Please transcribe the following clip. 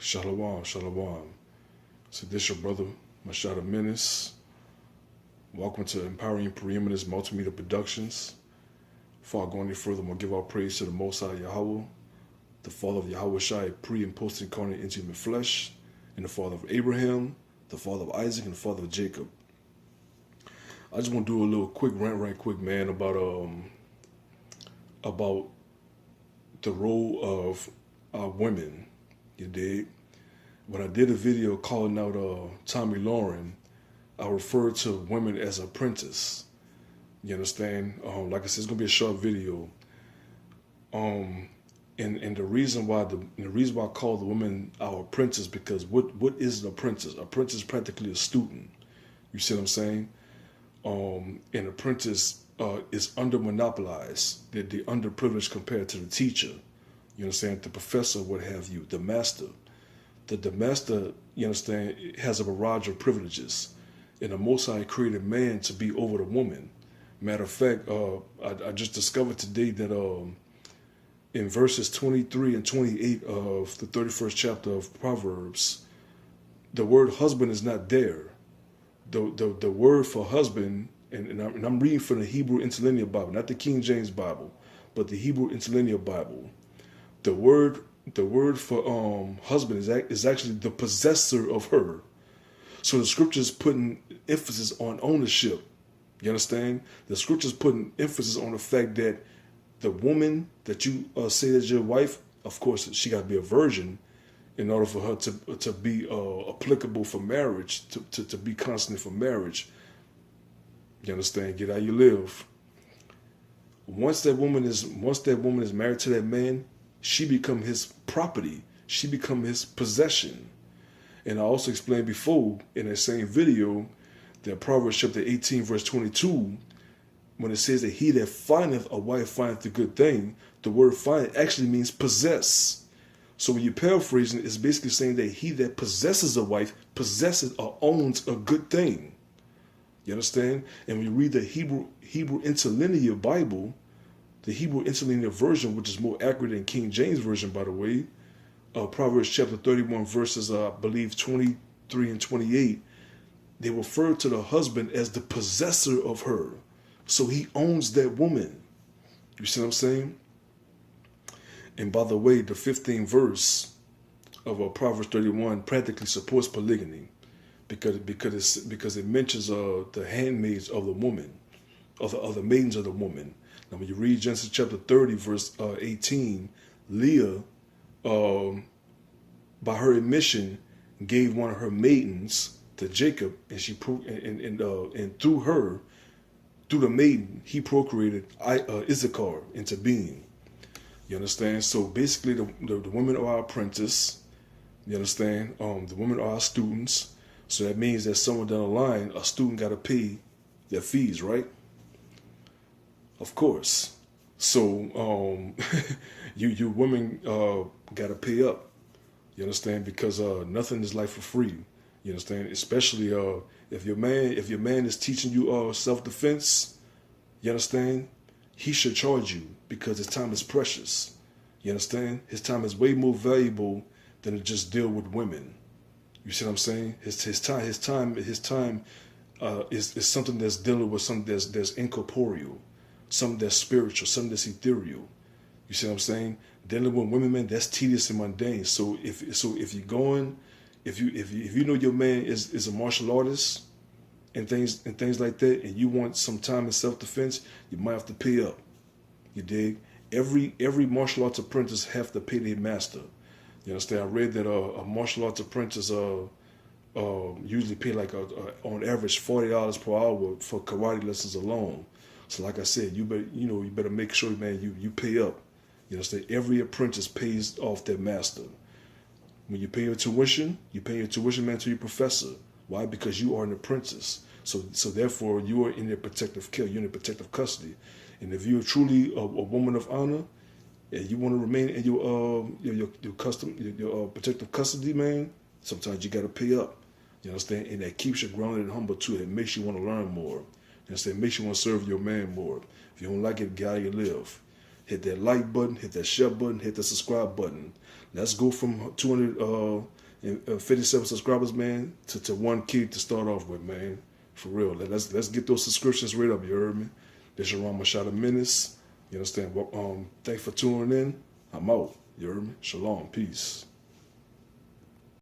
Shalom, shalom. So this your brother, Masha Menace. Welcome to Empowering Preeminence Multimedia Productions. Before I go any further, I'm going to give our praise to the Most High Yahawah, the Father of Yahawashi, pre and post incarnate into human flesh, and the Father of Abraham, the Father of Isaac, and the Father of Jacob. I just want to do a little quick rant right quick, man, about the role of women. You dig? When I did a video calling out Tommy Lauren, I referred to women as apprentices. You understand? Like I said, it's gonna be a short video. And the reason why I call the women our apprentice, because what is an apprentice? Apprentice is practically a student. You see what I'm saying? An apprentice is under-monopolized. They're underprivileged compared to the teacher. You understand? The professor, what have you, the master. The master, you understand, has a barrage of privileges. And the Most High created man to be over the woman. Matter of fact, I just discovered today that in verses 23 and 28 of the 31st chapter of Proverbs, the word husband is not there. The word for husband, and I'm reading from the Hebrew Interlinear Bible, not the King James Bible, but the Hebrew Interlinear Bible. The word for husband is actually the possessor of her. So the scripture's putting emphasis on ownership. You understand? The scripture's putting emphasis on the fact that the woman that you say is your wife, of course, she got to be a virgin in order for her to be applicable for marriage, to be constant for marriage. You understand? Get how you live. Once that woman is married to that man, she become his property. She become his possession. And I also explained before in that same video that Proverbs chapter 18 verse 22, when it says that he that findeth a wife findeth a good thing, the word find actually means possess. So when you're paraphrasing, it's basically saying that he that possesses a wife possesses or owns a good thing. You understand? And when you read the Hebrew Interlinear Bible, the Hebrew Interlinear version, which is more accurate than King James Version, by the way, Proverbs chapter 31 verses, I believe, 23 and 28, they refer to the husband as the possessor of her. So he owns that woman. You see what I'm saying? And by the way, the 15th verse of Proverbs 31 practically supports polygamy because it mentions the handmaids of the woman, of the maidens of the woman. Now, when you read Genesis chapter 30, verse 18, Leah, by her admission, gave one of her maidens to Jacob, and and through the maiden, he procreated Issachar into being. You understand? So basically, the women are our apprentice. You understand? The women are our students. So that means that somewhere down the line, a student got to pay their fees, right? Of course. So you women got to pay up. You understand? Because nothing is life for free. You understand? Especially if your man is teaching you self-defense, you understand? He should charge you because his time is precious. You understand? His time is way more valuable than to just deal with women. You see what I'm saying? His time is something that's dealing with something that's incorporeal, something that's spiritual, something that's ethereal. You see what I'm saying? Dealing with women, man, that's tedious and mundane. So if you're going, if you know your man is a martial artist and things like that, and you want some time in self-defense, you might have to pay up. You dig? Every martial arts apprentice have to pay their master. You understand? I read that a martial arts apprentice usually pay like on average $40 per hour for karate lessons alone. So like I said, you better make sure, man, you pay up. You understand? Every apprentice pays off their master. When you pay your tuition, man, to your professor. Why? Because you are an apprentice. So therefore, you are in their protective care. You're in their protective custody. And if you're truly a woman of honor, and you want to remain in your protective custody, man, sometimes you got to pay up. You understand? And that keeps you grounded and humble too. It makes you want to learn more. You understand? It makes you want to serve your man more. If you don't like it, get how you live. hit that like button, hit that share button, hit the subscribe button. Let's go from 257 subscribers, man, to 1K to start off with, man. For real. Let's get those subscriptions right up, you heard me? This is your Masha, Menace. You understand? Thanks for tuning in. I'm out. You heard me? Shalom. Peace.